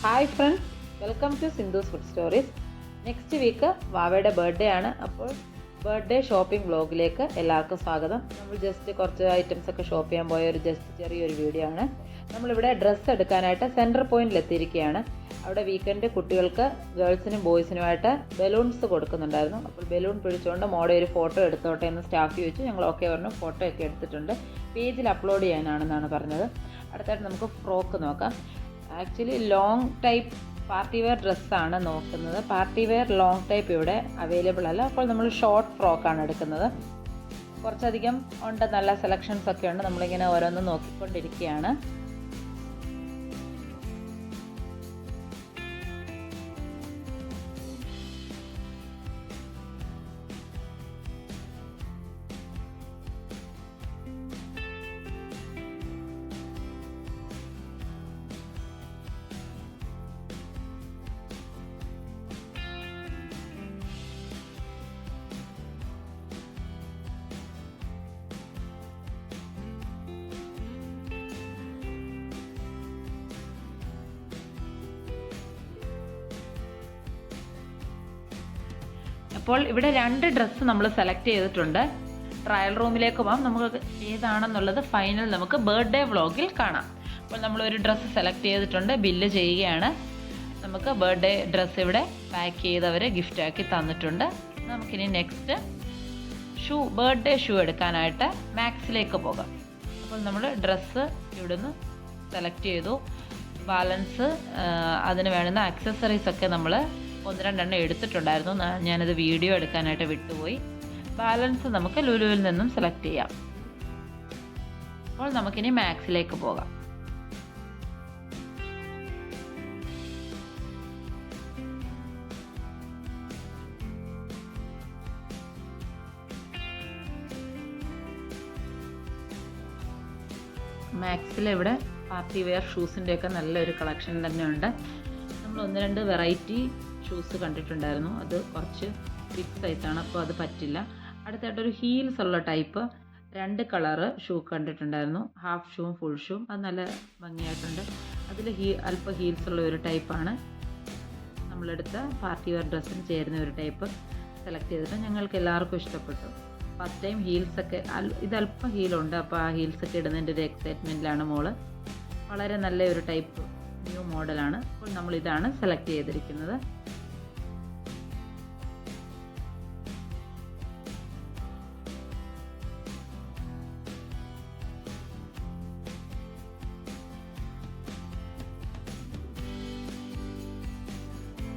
Hi friends, welcome to Sindhu's food stories. Next week വാവയുടെ birthday ആണ്. അപ്പോൾ ബർത്ത്ഡേ ഷോപ്പിംഗ് വ്ലോഗിലേക്ക് എല്ലാവർക്കും സ്വാഗതം. നമ്മൾ ജസ്റ്റ് കുറച്ച് ഐറ്റംസ് ഒക്കെ ഷോപ്പ് ചെയ്യാൻ പോയ ഒരു ചെറിയൊരു വീഡിയോ ആണ്. നമ്മളിവിടെ ഡ്രസ്സ് എടുക്കാനായിട്ട് സെൻറ്റർ പോയിന്റിൽ എത്തിയിരിക്കുകയാണ്. അവിടെ വീക്കെൻഡ് കുട്ടികൾക്ക് ഗേൾസിനും ബോയ്സിനുമായിട്ട് ബലൂൺസ് കൊടുക്കുന്നുണ്ടായിരുന്നു. അപ്പോൾ ബലൂൺ പിടിച്ചുകൊണ്ട് മോടെ ഒരു ഫോട്ടോ എടുത്തോട്ടെ എന്ന് സ്റ്റാഫ് ചോദിച്ചു. ഞങ്ങൾ ഓക്കെ പറഞ്ഞു. ഫോട്ടോ ഒക്കെ എടുത്തിട്ടുണ്ട്. പേജിൽ അപ്ലോഡ് ചെയ്യാനാണെന്നാണ് പറഞ്ഞത്. അടുത്തായിട്ട് നമുക്ക് ഫ്രോക്ക് നോക്കാം. Actually long type party wear ഡ്രസ്സാണ് നോക്കുന്നത്. പാർട്ടി വെയർ ലോങ് ടൈപ്പ് ഇവിടെ അവൈലബിൾ അല്ല. അപ്പോൾ നമ്മൾ ഷോർട്ട് ഫ്രോക്കാണ് എടുക്കുന്നത്. കുറച്ചധികം ഉണ്ട്, നല്ല സെലക്ഷൻസ് ഒക്കെ ഉണ്ട്. നമ്മളിങ്ങനെ ഓരോന്നും നോക്കിക്കൊണ്ടിരിക്കുകയാണ്. അപ്പോൾ ഇവിടെ 2 ഡ്രസ്സ് നമ്മൾ സെലക്ട് ചെയ്തിട്ടുണ്ട്. ട്രയൽ റൂമിലേക്ക് പോകാം. നമുക്ക് ഏതാണെന്നുള്ളത് ഫൈനൽ നമുക്ക് ബർത്ത്ഡേ വ്ളോഗിൽ കാണാം. അപ്പോൾ നമ്മളൊരു ഡ്രസ്സ് സെലക്ട് ചെയ്തിട്ടുണ്ട്. ബില്ല് ചെയ്യുകയാണ്. നമുക്ക് ബർത്ത്ഡേ ഡ്രസ്സ് ഇവിടെ പാക്ക് ചെയ്തവർ ഗിഫ്റ്റാക്കി തന്നിട്ടുണ്ട്. നമുക്കിനി നെക്സ്റ്റ് ബർത്ത്ഡേ ഷൂ എടുക്കാനായിട്ട് മാക്സിലേക്ക് പോകാം. അപ്പോൾ നമ്മൾ ഡ്രസ്സ് ഇവിടുന്ന് സെലക്ട് ചെയ്തു. ബാലൻസ് അതിന് വേണ്ടുന്ന ആക്സസറീസ് ഒക്കെ നമ്മൾ 1-2 എടുത്തിട്ടുണ്ടായിരുന്നു. ഞാനത് വീഡിയോ എടുക്കാനായിട്ട് വിട്ടുപോയി. ബാലൻസ് നമുക്ക് ലുലുവിൽ നിന്നും സെലക്ട് ചെയ്യാം. അപ്പോൾ നമുക്കിനി മാക്സിലേക്ക് പോകാം. മാക്സിൽ ഇവിടെ പാർട്ടി വെയർ ഷൂസിൻ്റെയൊക്കെ നല്ലൊരു കളക്ഷൻ തന്നെയുണ്ട്. നമ്മൾ 1-2 വെറൈറ്റി ഷൂസ് കണ്ടിട്ടുണ്ടായിരുന്നു. അത് കുറച്ച് ബിഗ് സൈസാണ്, അപ്പോൾ അത് പറ്റില്ല. അടുത്തായിട്ടൊരു ഹീൽസ് ഉള്ള ടൈപ്പ് 2 കളറ് ഷൂ കണ്ടിട്ടുണ്ടായിരുന്നു. ഹാഫ് ഷൂവും ഫുൾ ഷൂവും. അത് നല്ല ഭംഗിയായിട്ടുണ്ട്. അതിൽ അല്പം ഹീൽസ് ഉള്ള ഒരു ടൈപ്പാണ് നമ്മളെടുത്ത പാർട്ടി വെയർ ഡ്രസ്സിന് ചേരുന്ന ഒരു ടൈപ്പ് സെലക്ട് ചെയ്തിട്ട് ഞങ്ങൾക്ക് എല്ലാവർക്കും ഇഷ്ടപ്പെട്ടു. ഫസ്റ്റ് ടൈം ഹീൽസൊക്കെ ഇത് അല്പം ഹീലുണ്ട്. അപ്പോൾ ആ ഹീൽസൊക്കെ ഇടുന്നതിൻ്റെ ഒരു എക്സൈറ്റ്മെൻറ്റിലാണ് മോള്. വളരെ നല്ല ഒരു ടൈപ്പ് ന്യൂ മോഡലാണ്. അപ്പോൾ നമ്മളിതാണ് സെലക്ട് ചെയ്തിരിക്കുന്നത്.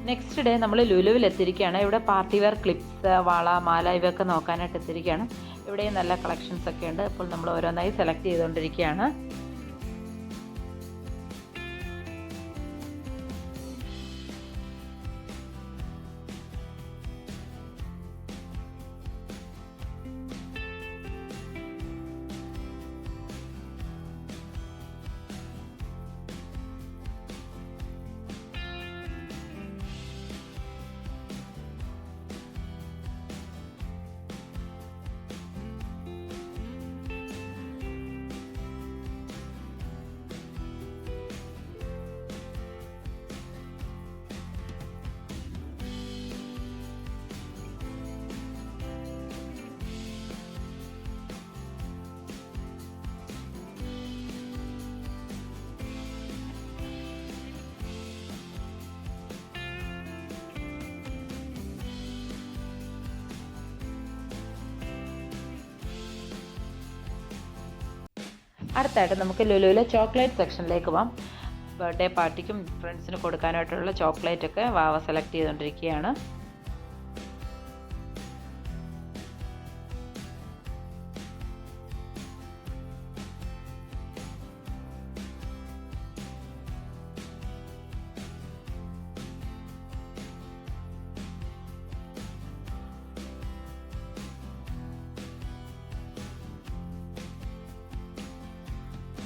നെക്സ്റ്റ് ഡേ നമ്മൾ ലുലുവിൽ എത്തിയിരിക്കുകയാണ്. ഇവിടെ പാർട്ടി വെയർ ക്ലിപ്സ്, വള, മാല ഇവയൊക്കെ നോക്കാനായിട്ട് എത്തിയിരിക്കുകയാണ്. ഇവിടെയും നല്ല കളക്ഷൻസ് ഒക്കെ ഉണ്ട്. അപ്പോൾ നമ്മൾ ഓരോന്നായി സെലക്ട് ചെയ്തുകൊണ്ടിരിക്കുകയാണ്. അടുത്തായിട്ട് നമുക്ക് ലുലുവിലെ ചോക്ലേറ്റ് സെക്ഷനിലേക്ക് പോകാം. ബർത്ത്ഡേ പാർട്ടിക്കും ഫ്രണ്ട്സിന് കൊടുക്കാനായിട്ടുള്ള ചോക്ലേറ്റ് ഒക്കെ വാവ സെലക്ട് ചെയ്തുകൊണ്ടിരിക്കുകയാണ്.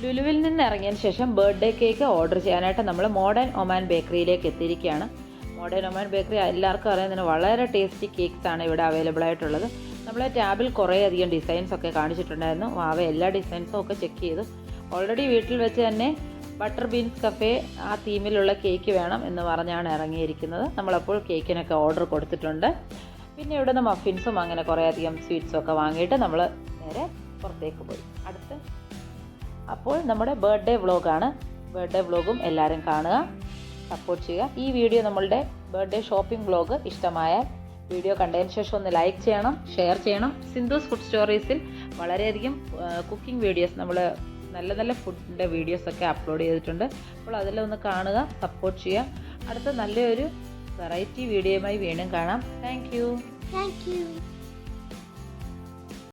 ലുലുവിൽ നിന്ന് ഇറങ്ങിയതിന് ശേഷം ബർത്ത്ഡേ കേക്ക് ഓർഡർ ചെയ്യാനായിട്ട് നമ്മൾ മോഡേൺ ഒമാൻ ബേക്കറിയിലേക്ക് എത്തിയിരിക്കുകയാണ്. മോഡേൺ ഒമാൻ ബേക്കറി എല്ലാവർക്കും അറിയുന്നതിന് വളരെ ടേസ്റ്റി കേക്ക്സ് ആണ് ഇവിടെ അവൈലബിൾ ആയിട്ടുള്ളത്. നമ്മളെ ടാബിൽ കുറേ അധികം ഡിസൈൻസ് ഒക്കെ കാണിച്ചിട്ടുണ്ടായിരുന്നു. വാവ എല്ലാ ഡിസൈൻസും ഒക്കെ ചെക്ക് ചെയ്തു. ഓൾറെഡി വീട്ടിൽ വെച്ച് തന്നെ ബട്ടർ ബീൻസ് കഫേ ആ തീമിലുള്ള കേക്ക് വേണം എന്ന് പറഞ്ഞാണ് ഇറങ്ങിയിരിക്കുന്നത്. നമ്മളപ്പോൾ കേക്കിനൊക്കെ ഓർഡർ കൊടുത്തിട്ടുണ്ട്. പിന്നെ ഇവിടെ നിന്ന് മഫിൻസും അങ്ങനെ കുറേയധികം സ്വീറ്റ്സും ഒക്കെ വാങ്ങിയിട്ട് നമ്മൾ നേരെ പുറത്തേക്ക് പോയി. അപ്പോൾ നമ്മുടെ ബർത്ത്ഡേ വ്ളോഗാണ്. ബർത്ത്ഡേ വ്ളോഗും എല്ലാവരും കാണുക, സപ്പോർട്ട് ചെയ്യുക. ഈ വീഡിയോ നമ്മളുടെ ബർത്ത്ഡേ ഷോപ്പിംഗ് വ്ളോഗ് ഇഷ്ടമായാൽ വീഡിയോ കണ്ടതിന് ശേഷം ഒന്ന് ലൈക്ക് ചെയ്യണം, ഷെയർ ചെയ്യണം. സിന്ധൂസ് ഫുഡ് സ്റ്റോറീസിൽ വളരെയധികം കുക്കിംഗ് വീഡിയോസ്, നമ്മൾ നല്ല നല്ല ഫുഡിൻ്റെ വീഡിയോസൊക്കെ അപ്ലോഡ് ചെയ്തിട്ടുണ്ട്. അപ്പോൾ അതെല്ലാം ഒന്ന് കാണുക, സപ്പോർട്ട് ചെയ്യുക. അടുത്ത നല്ലൊരു വെറൈറ്റി വീഡിയോയുമായി വീണ്ടും കാണാം. Thank you.